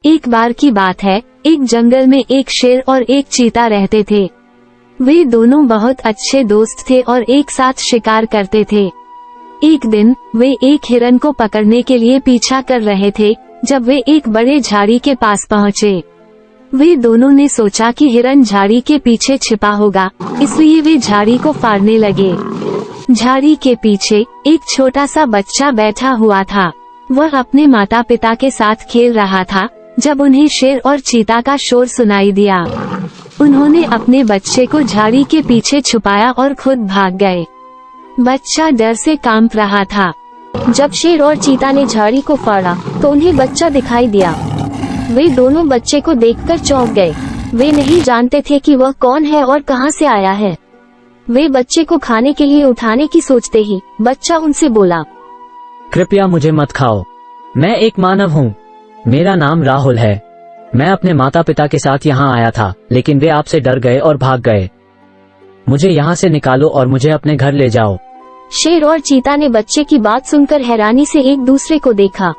एक बार की बात है, एक जंगल में एक शेर और एक चीता रहते थे। वे दोनों बहुत अच्छे दोस्त थे और एक साथ शिकार करते थे। एक दिन वे एक हिरन को पकड़ने के लिए पीछा कर रहे थे जब वे एक बड़े झाड़ी के पास पहुँचे। वे दोनों ने सोचा कि हिरन झाड़ी के पीछे छिपा होगा, इसलिए वे झाड़ी को फाड़ने लगे। झाड़ी के पीछे एक छोटा सा बच्चा बैठा हुआ था। वह अपने माता पिता के साथ खेल रहा था जब उन्हें शेर और चीता का शोर सुनाई दिया। उन्होंने अपने बच्चे को झाड़ी के पीछे छुपाया और खुद भाग गए। बच्चा डर से कांप रहा था। जब शेर और चीता ने झाड़ी को फाड़ा तो उन्हें बच्चा दिखाई दिया। वे दोनों बच्चे को देखकर चौंक गए। वे नहीं जानते थे कि वह कौन है और कहां से आया है। वे बच्चे को खाने के लिए उठाने की सोचते ही बच्चा उनसे बोला, कृपया मुझे मत खाओ, मैं एक मानव हूँ। मेरा नाम राहुल है। मैं अपने माता पिता के साथ यहाँ आया था, लेकिन वे आपसे डर गए और भाग गए। मुझे यहाँ से निकालो और मुझे अपने घर ले जाओ। शेर और चीता ने बच्चे की बात सुनकर हैरानी से एक दूसरे को देखा।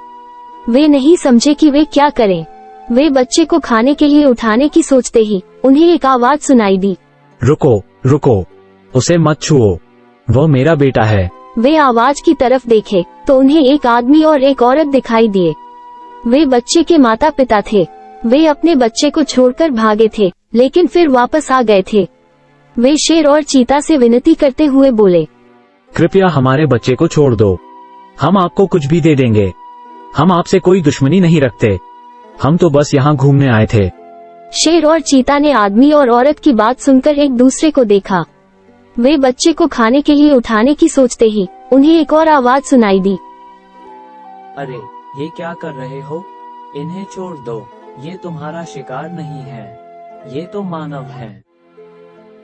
वे नहीं समझे कि वे क्या करें। वे बच्चे को खाने के लिए उठाने की सोचते ही उन्हें एक आवाज सुनाई दी, रुको रुको, उसे मत छुओ, वो मेरा बेटा है। वे आवाज की तरफ देखे तो उन्हें एक आदमी और एक औरत दिखाई दिए। वे बच्चे के माता पिता थे। वे अपने बच्चे को छोड़कर भागे थे, लेकिन फिर वापस आ गए थे। वे शेर और चीता से विनती करते हुए बोले, कृपया हमारे बच्चे को छोड़ दो, हम आपको कुछ भी दे देंगे। हम आपसे कोई दुश्मनी नहीं रखते, हम तो बस यहाँ घूमने आए थे। शेर और चीता ने आदमी और औरत की बात सुनकर एक दूसरे को देखा। वे बच्चे को खाने के लिए उठाने की सोचते ही उन्हें एक और आवाज सुनाई दी, अरे ये क्या कर रहे हो? इन्हें छोड़ दो, ये तुम्हारा शिकार नहीं है, ये तो मानव है।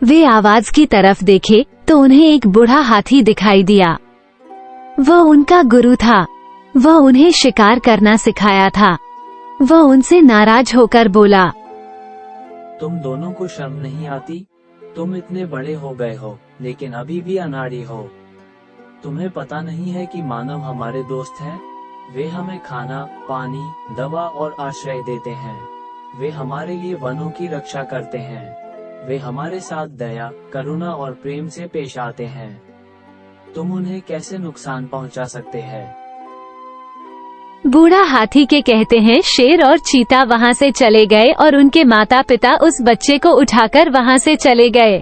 वे आवाज की तरफ देखे तो उन्हें एक बूढ़ा हाथी दिखाई दिया। वह उनका गुरु था। वह उन्हें शिकार करना सिखाया था। वह उनसे नाराज होकर बोला, तुम दोनों को शर्म नहीं आती? तुम इतने बड़े हो गए हो, लेकिन अभी भी अनाड़ी हो। तुम्हें पता नहीं है कि मानव हमारे दोस्त हैं? वे हमें खाना, पानी, दवा और आश्रय देते हैं। वे हमारे लिए वनों की रक्षा करते हैं। वे हमारे साथ दया, करुणा और प्रेम से पेश आते हैं। तुम उन्हें कैसे नुकसान पहुंचा सकते हैं? बूढ़ा हाथी के कहते हैं शेर और चीता वहां से चले गए और उनके माता पिता उस बच्चे को उठाकर वहां से चले गए।